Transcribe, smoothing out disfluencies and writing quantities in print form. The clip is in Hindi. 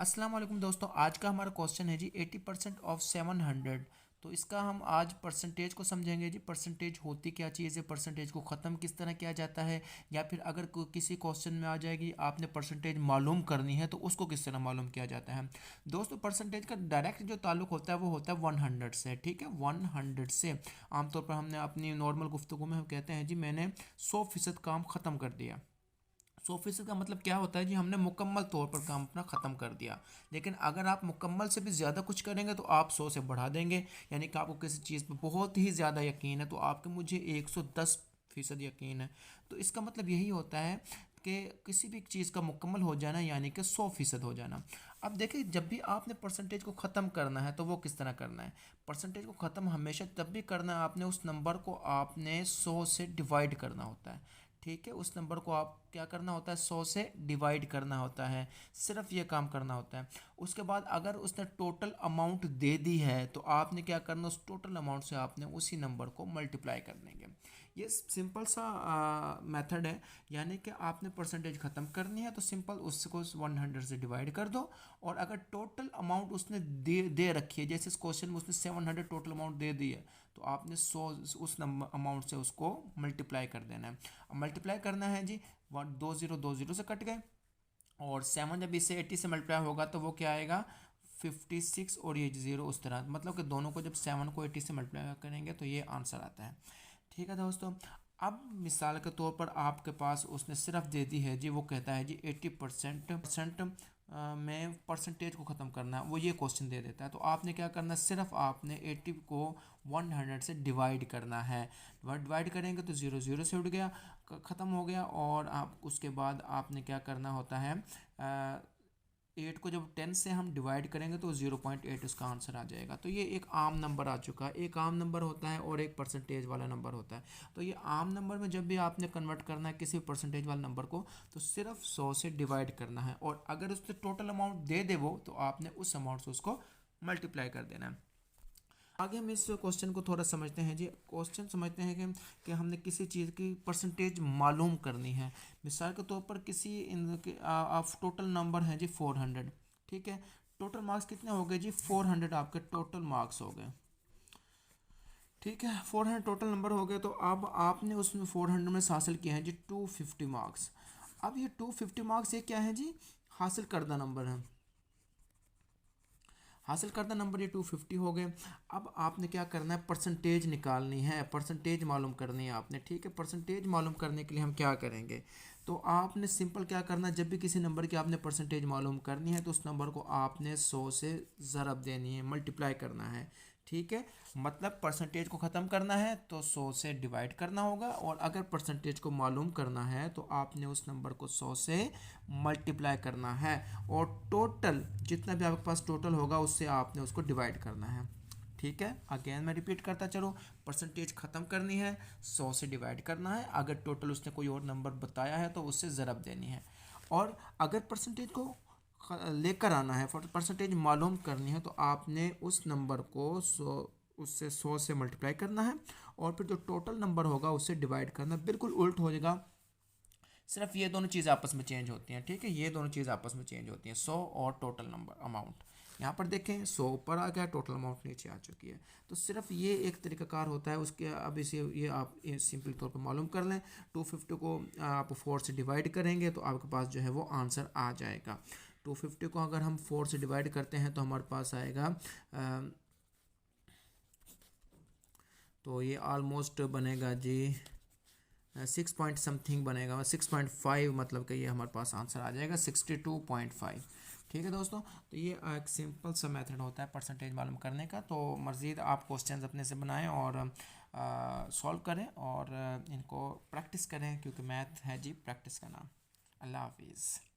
अस्सलाम वालेकुम दोस्तों, आज का हमारा क्वेश्चन है जी 80% ऑफ 700। तो इसका हम आज परसेंटेज को समझेंगे जी। परसेंटेज होती क्या चीज़ है, परसेंटेज को ख़त्म किस तरह किया जाता है, या फिर अगर किसी क्वेश्चन में आ जाएगी आपने परसेंटेज मालूम करनी है तो उसको किस तरह मालूम किया जाता है। दोस्तों, परसेंटेज का डायरेक्ट जो ताल्लुक होता है वो होता है 100 से। ठीक है, 100 से। आमतौर पर हमने अपनी नॉर्मल गुफ्तगू में हम कहते हैं जी मैंने 100% काम ख़त्म कर दिया। 100% का मतलब क्या होता है जी, हमने मुकम्मल तौर पर काम अपना ख़त्म कर दिया। लेकिन अगर आप मुकम्मल से भी ज़्यादा कुछ करेंगे तो आप 100 से बढ़ा देंगे। यानी कि आपको किसी चीज़ पर बहुत ही ज़्यादा यकीन है तो आपके मुझे 110% यकीन है। तो इसका मतलब यही होता है कि किसी भी चीज़ का मुकम्मल हो जाना यानी कि 100% हो जाना। अब देखिए, जब भी आपने परसेंटेज को ख़त्म करना है तो वो किस तरह करना है। परसेंटेज को ख़त्म हमेशा तब भी करना है, आपने उस नंबर को आपने 100 से डिवाइड करना होता है। ठीक है, उस नंबर को आप क्या करना होता है, 100 से डिवाइड करना होता है। सिर्फ ये काम करना होता है। उसके बाद अगर उसने टोटल अमाउंट दे दी है तो आपने क्या करना, उस टोटल अमाउंट से आपने उसी नंबर को मल्टीप्लाई कर देंगे। ये सिंपल सा मेथड है। यानी कि आपने परसेंटेज ख़त्म करनी है तो सिंपल उसको 100 से डिवाइड कर दो। और अगर टोटल अमाउंट उसने दे रखी है, जैसे इस क्वेश्चन में उसने 700 टोटल अमाउंट दे दी है, तो आपने 100 उस नंबर अमाउंट से उसको मल्टीप्लाई कर देना है। अब मल्टीप्लाई करना है जी, 2 0 से कट गए। और 7 जब इससे 80 से मल्टीप्लाई होगा तो वो क्या आएगा, 56। और ये ज़ीरो उस तरह, मतलब कि दोनों को जब 7 को 80 से मल्टीप्लाई करेंगे तो ये आंसर आता है। ठीक है दोस्तों, अब मिसाल के तौर पर आपके पास उसने सिर्फ दे दी है जी, वो कहता है जी 80% में परसेंटेज को ख़त्म करना है, वो ये क्वेश्चन दे देता है। तो आपने क्या करना है, सिर्फ आपने 80 को 100 से डिवाइड करना है। डिवाइड करेंगे तो 0 0 से उठ गया, ख़त्म हो गया। और आप उसके बाद आपने क्या करना होता है, 8 को जब 10 से हम डिवाइड करेंगे तो 0.8 उसका आंसर आ जाएगा। तो ये एक आम नंबर आ चुका है। एक आम नंबर होता है और एक परसेंटेज वाला नंबर होता है। तो ये आम नंबर में जब भी आपने कन्वर्ट करना है किसी परसेंटेज वाले नंबर को तो सिर्फ 100 से डिवाइड करना है। और अगर उसने टोटल अमाउंट दे दे वो, तो आपने उस अमाउंट से उसको मल्टीप्लाई कर देना है। आगे हम इस क्वेश्चन को थोड़ा समझते हैं जी। क्वेश्चन समझते हैं कि हमने किसी चीज़ की परसेंटेज मालूम करनी है। मिसाल के तौर पर किसी आप टोटल नंबर है जी 400। ठीक है, टोटल मार्क्स कितने हो गए जी, 400 आपके टोटल मार्क्स हो गए। ठीक है, 400 टोटल नंबर हो गए। तो अब आपने उसमें 400 में से हासिल किया है जी 250 मार्क्स। अब ये 250 मार्क्स ये क्या है जी, हासिल करदा नंबर है। हासिल करदा नंबर ये 250 हो गए। अब आपने क्या करना है, परसेंटेज निकालनी है, परसेंटेज मालूम करनी है आपने। ठीक है, परसेंटेज मालूम करने के लिए हम क्या करेंगे, तो आपने सिंपल क्या करना है, जब भी किसी नंबर की आपने परसेंटेज मालूम करनी है तो उस नंबर को आपने 100 से ज़रब देनी है, मल्टीप्लाई करना है। ठीक है, मतलब परसेंटेज को ख़त्म करना है तो 100 से डिवाइड करना होगा। और अगर परसेंटेज को मालूम करना है तो आपने उस नंबर को 100 से मल्टीप्लाई करना है। और टोटल जितना भी आपके पास टोटल होगा उससे आपने उसको डिवाइड करना है। ठीक है, अगेन मैं रिपीट करता चलो। परसेंटेज ख़त्म करनी है, 100 से डिवाइड करना है। अगर टोटल उसने कोई और नंबर बताया है तो उससे ज़रब देनी है। और अगर परसेंटेज को लेकर आना है, परसेंटेज मालूम करनी है, तो आपने उस नंबर को 100 से मल्टीप्लाई करना है। और फिर जो टोटल नंबर होगा उससे डिवाइड करना, बिल्कुल उल्ट हो जाएगा। सिर्फ ये दोनों चीज़ आपस में चेंज होती हैं। ठीक है, ये दोनों चीज़ आपस में चेंज होती हैं, 100 और टोटल नंबर अमाउंट। यहाँ पर देखें 100 ऊपर आ गया, टोटल अमाउंट नीचे आ चुकी है। तो सिर्फ ये एक तरीकाकार होता है उसके। अब इसे ये आप सिंपल तौर पर मालूम कर लें। 250 को आप 4 से डिवाइड करेंगे तो आपके पास जो है वो आंसर आ जाएगा। 250 को अगर हम 4 से डिवाइड करते हैं तो हमारे पास आएगा, तो ये ऑलमोस्ट बनेगा जी 6 पॉइंट समथिंग बनेगा, 6.5, मतलब कि ये हमारे पास आंसर आ जाएगा 62.5। ठीक है दोस्तों, तो ये एक सिंपल सा मेथड होता है परसेंटेज मालूम करने का। तो मज़ीद आप क्वेश्चंस अपने से बनाएं और सॉल्व करें और इनको प्रैक्टिस करें, क्योंकि मैथ है जी प्रैक्टिस का नाम। अल्लाह हाफिज़।